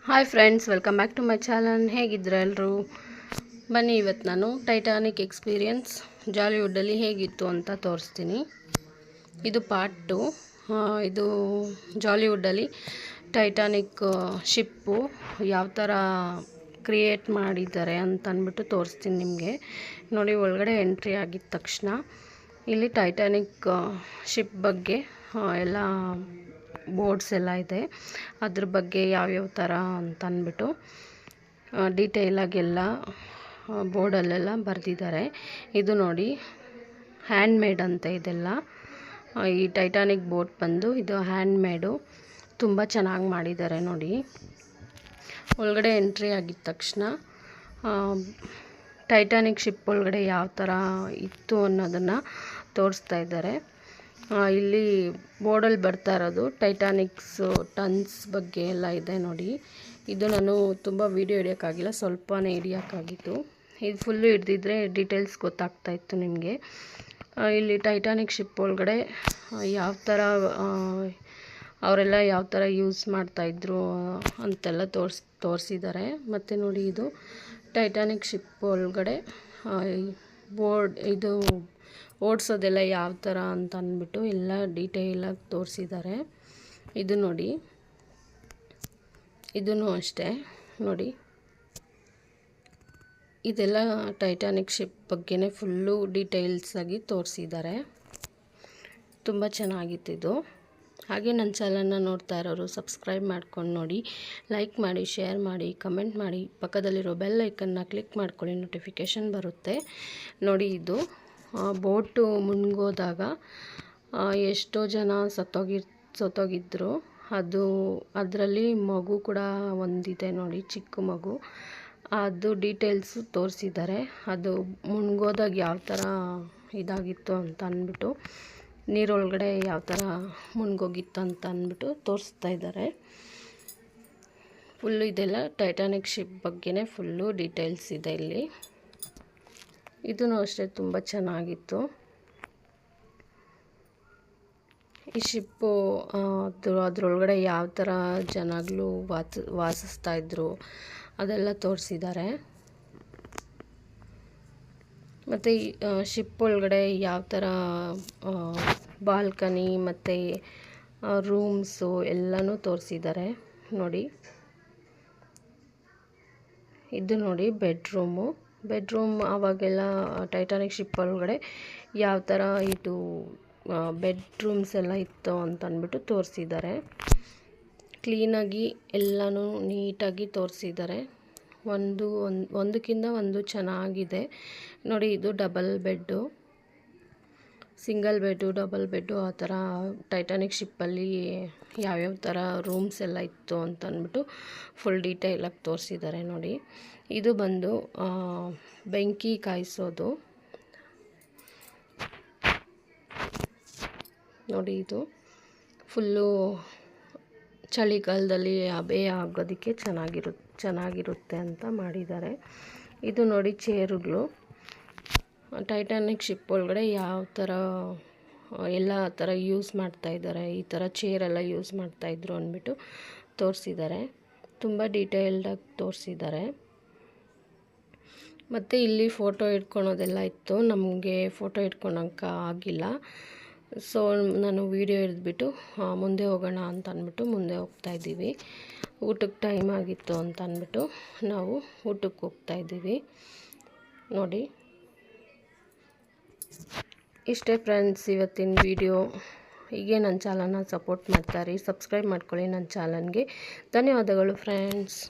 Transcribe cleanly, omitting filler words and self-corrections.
Hi friends, welcome back to my channel. ಹೇಗಿದ್ರೆ ಎಲ್ಲರೂ ಬನ್ನಿ. ಇವತ್ತು ನಾನು ಟೈಟಾನಿಕ್ ಎಕ್ಸ್ಪೀರಿಯನ್ಸ್ ಜಾಲಿವುಡ್ಡಲ್ಲಿ ಹೇಗಿತ್ತು ಅಂತ ತೋರಿಸ್ತೀನಿ. ಇದು ಪಾರ್ಟ್ 2. ಇದು ಜಾಲಿವುಡ್ಡಲ್ಲಿ ಟೈಟಾನಿಕ್ ಶಿಪ್ಪು ಯಾವ ಥರ ಕ್ರಿಯೇಟ್ ಮಾಡಿದ್ದಾರೆ ಅಂತ ಅಂದ್ಬಿಟ್ಟು ತೋರಿಸ್ತೀನಿ ನಿಮಗೆ. ನೋಡಿ, ಒಳಗಡೆ ಎಂಟ್ರಿ ಆಗಿದ ತಕ್ಷಣ ಇಲ್ಲಿ ಟೈಟಾನಿಕ್ ಶಿಪ್ ಬಗ್ಗೆ ಎಲ್ಲ ಬೋರ್ಡ್ಸ್ ಎಲ್ಲ ಇದೆ. ಅದ್ರ ಬಗ್ಗೆ ಯಾವ್ಯಾವ ಥರ ಅಂತ ಅಂದ್ಬಿಟ್ಟು ಡೀಟೇಲಾಗೆಲ್ಲ ಬೋರ್ಡಲ್ಲೆಲ್ಲ ಬರೆದಿದ್ದಾರೆ. ಇದು ನೋಡಿ, ಹ್ಯಾಂಡ್ ಮೇಡ್ ಅಂತ ಇದೆಲ್ಲ. ಈ ಟೈಟಾನಿಕ್ ಬೋಟ್ ಬಂದು ಇದು ಹ್ಯಾಂಡ್ ಮೇಡು, ತುಂಬ ಚೆನ್ನಾಗಿ ಮಾಡಿದ್ದಾರೆ ನೋಡಿ. ಒಳಗಡೆ ಎಂಟ್ರಿ ಆಗಿದ ತಕ್ಷಣ ಟೈಟಾನಿಕ್ ಶಿಪ್ ಒಳಗಡೆ ಯಾವ ಥರ ಇತ್ತು ಅನ್ನೋದನ್ನು ತೋರಿಸ್ತಾ ಇದ್ದಾರೆ. ಇಲ್ಲಿ ಬೋರ್ಡಲ್ಲಿ ಬರ್ತಾ ಇರೋದು ಟೈಟಾನಿಕ್ಸು ಟನ್ಸ್ ಬಗ್ಗೆ ಎಲ್ಲ ಇದೆ ನೋಡಿ. ಇದು ನಾನು ತುಂಬ ವೀಡಿಯೋ ಹಿಡಿಯೋಕ್ಕಾಗಿಲ್ಲ, ಸ್ವಲ್ಪನೇ ಹಿಡಿಯೋಕ್ಕಾಗಿತ್ತು. ಇದು ಫುಲ್ಲು ಹಿಡ್ದಿದ್ರೆ ಡೀಟೇಲ್ಸ್ ಗೊತ್ತಾಗ್ತಾ ಇತ್ತು ನಿಮಗೆ. ಇಲ್ಲಿ ಟೈಟಾನಿಕ್ ಶಿಪ್ ಒಳಗಡೆ ಯಾವ ಥರ ಅವರೆಲ್ಲ ಯಾವ ಥರ ಯೂಸ್ ಮಾಡ್ತಾಯಿದ್ರು ಅಂತೆಲ್ಲ ತೋರಿಸಿದ್ದಾರೆ. ಮತ್ತು ನೋಡಿ, ಇದು ಟೈಟಾನಿಕ್ ಶಿಪ್ ಒಳಗಡೆ ಬೋರ್ಡ್ ಇದು ಓಡಿಸೋದೆಲ್ಲ ಯಾವ ಥರ ಅಂತ ಅಂದ್ಬಿಟ್ಟು ಎಲ್ಲ ಡೀಟೇಲಾಗಿ ತೋರಿಸಿದ್ದಾರೆ. ಇದು ನೋಡಿ, ಇದೂ ಅಷ್ಟೇ ನೋಡಿ. ಇದೆಲ್ಲ ಟೈಟಾನಿಕ್ ಶಿಪ್ ಬಗ್ಗೆನೇ ಫುಲ್ಲು ಡೀಟೇಲ್ಸಾಗಿ ತೋರಿಸಿದ್ದಾರೆ. ತುಂಬ ಚೆನ್ನಾಗಿತ್ತಿದು. ಹಾಗೆ ನನ್ನ ಚಾನಲ್ನ ನೋಡ್ತಾ ಇರೋರು ಸಬ್ಸ್ಕ್ರೈಬ್ ಮಾಡ್ಕೊಂಡು ನೋಡಿ, ಲೈಕ್ ಮಾಡಿ, ಶೇರ್ ಮಾಡಿ, ಕಮೆಂಟ್ ಮಾಡಿ, ಪಕ್ಕದಲ್ಲಿರೋ ಬೆಲ್ ಐಕನ್ನ ಕ್ಲಿಕ್ ಮಾಡ್ಕೊಳ್ಳಿ, ನೋಟಿಫಿಕೇಷನ್ ಬರುತ್ತೆ ನೋಡಿ. ಇದು ಬೋಟು ಮುಳುಗೋದಾಗ ಎಷ್ಟೋ ಜನ ಸತ್ತೋಗಿದ್ರು. ಅದರಲ್ಲಿ ಮಗು ಕೂಡ ಒಂದಿದೆ ನೋಡಿ, ಚಿಕ್ಕ ಮಗು. ಅದು ಡೀಟೇಲ್ಸು ತೋರಿಸಿದ್ದಾರೆ. ಅದು ಮುಳುಗೋದಾಗ ಯಾವ ಥರ ಇದಾಗಿತ್ತು ಅಂತ ಅಂದ್ಬಿಟ್ಟು, ನೀರೊಳಗಡೆ ಯಾವ ಥರ ಮುಳುಗೋಗಿತ್ತು ಅಂತ ಅಂದ್ಬಿಟ್ಟು ತೋರಿಸ್ತಾ ಇದ್ದಾರೆ. ಫುಲ್ಲು ಇದೆಲ್ಲ ಟೈಟಾನಿಕ್ ಶಿಪ್ ಬಗ್ಗೆನೇ ಫುಲ್ಲು ಡೀಟೇಲ್ಸ್ ಇದೆ ಇಲ್ಲಿ. ಇದೂ ಅಷ್ಟೇ ತುಂಬ ಚೆನ್ನಾಗಿತ್ತು. ಈ ಶಿಪ್ಪು ಅದರೊಳಗಡೆ ಯಾವ ಥರ ಜನಗಳು ವಾಸಿಸ್ತಾಯಿದ್ರು ಅದೆಲ್ಲ ತೋರಿಸಿದ್ದಾರೆ. ಮತ್ತು ಈ ಶಿಪ್ ಒಳಗಡೆ ಯಾವ ಥರ ಬಾಲ್ಕನಿ ಮತ್ತು ರೂಮ್ಸು ಎಲ್ಲನೂ ತೋರಿಸಿದ್ದಾರೆ ನೋಡಿ. ಇದು ನೋಡಿ ಬೆಡ್ರೂಮ್ ಆವಾಗೆಲ್ಲ ಟೈಟಾನಿಕ್ ಶಿಪ್ ಒಳಗಡೆ ಯಾವ ಥರ ಇದು ಬೆಡ್ರೂಮ್ಸ್ ಎಲ್ಲ ಇತ್ತು ಅಂತ ಅಂದ್ಬಿಟ್ಟು ತೋರಿಸಿದ್ದಾರೆ. ಕ್ಲೀನಾಗಿ ಎಲ್ಲನೂ ನೀಟಾಗಿ ತೋರಿಸಿದ್ದಾರೆ. ಒಂದಕ್ಕಿಂತ ಒಂದು ಚೆನ್ನಾಗಿದೆ ನೋಡಿ. ಇದು double bed, single bed, double bed, ಆ ಥರ ಟೈಟಾನಿಕ್ ಶಿಪ್ಪಲ್ಲಿ ಯಾವ್ಯಾವ ಥರ ರೂಮ್ಸ್ ಎಲ್ಲ ಇತ್ತು ಅಂತ ಅಂದ್ಬಿಟ್ಟು ಫುಲ್ ಡೀಟೇಲಾಗಿ ತೋರಿಸಿದ್ದಾರೆ ನೋಡಿ. ಇದು ಬಂದು ಬೆಂಕಿ ಕಾಯಿಸೋದು ನೋಡಿ. ಇದು ಫುಲ್ಲು ಚಳಿಗಾಲದಲ್ಲಿ ಹಬೆ ಆಗೋದಕ್ಕೆ ಚೆನ್ನಾಗಿರುತ್ತೆ ಅಂತ ಮಾಡಿದ್ದಾರೆ. ಇದು ನೋಡಿ, ಚೇರುಗಳು ಟೈಟಾನಿಕ್ ಶಿಪ್ ಒಳಗಡೆ ಯಾವ ಥರ ಎಲ್ಲ ಥರ ಯೂಸ್ ಮಾಡ್ತಾಯಿದ್ದಾರೆ, ಈ ಥರ ಚೇರೆಲ್ಲ ಯೂಸ್ ಮಾಡ್ತಾಯಿದ್ರು ಅಂದ್ಬಿಟ್ಟು ತೋರಿಸಿದ್ದಾರೆ. ತುಂಬ ಡೀಟೇಲ್ಡಾಗಿ ತೋರಿಸಿದ್ದಾರೆ. ಮತ್ತು ಇಲ್ಲಿ ಫೋಟೋ ಇಟ್ಕೊಳೋದೆಲ್ಲ ಇತ್ತು. ನಮಗೆ ಫೋಟೋ ಇಟ್ಕೊಳಕ್ಕೆ ಆಗಿಲ್ಲ. ಸೊ ನಾನು ವೀಡಿಯೋ ಹಿಡಿದ್ಬಿಟ್ಟು ಮುಂದೆ ಹೋಗೋಣ ಅಂತ ಅಂದ್ಬಿಟ್ಟು ಮುಂದೆ ಹೋಗ್ತಾಯಿದ್ದೀವಿ. ಊಟಕ್ಕೆ ಟೈಮ್ ಆಗಿತ್ತು ಅಂತ ಅಂದ್ಬಿಟ್ಟು ನಾವು ಊಟಕ್ಕೆ ಹೋಗ್ತಾಯಿದ್ದೀವಿ ನೋಡಿ. ಇಷ್ಟೇ ಫ್ರೆಂಡ್ಸ್ ಇವತ್ತಿನ ವಿಡಿಯೋ. ಹೀಗೆ ನನ್ನ ಚಾನಲ್ನ ಸಪೋರ್ಟ್ ಮಾಡ್ತಾಯಿರಿ, ಸಬ್ಸ್ಕ್ರೈಬ್ ಮಾಡ್ಕೊಳ್ಳಿ ನನ್ನ ಚಾನಲ್ಗೆ. ಧನ್ಯವಾದಗಳು ಫ್ರೆಂಡ್ಸ್.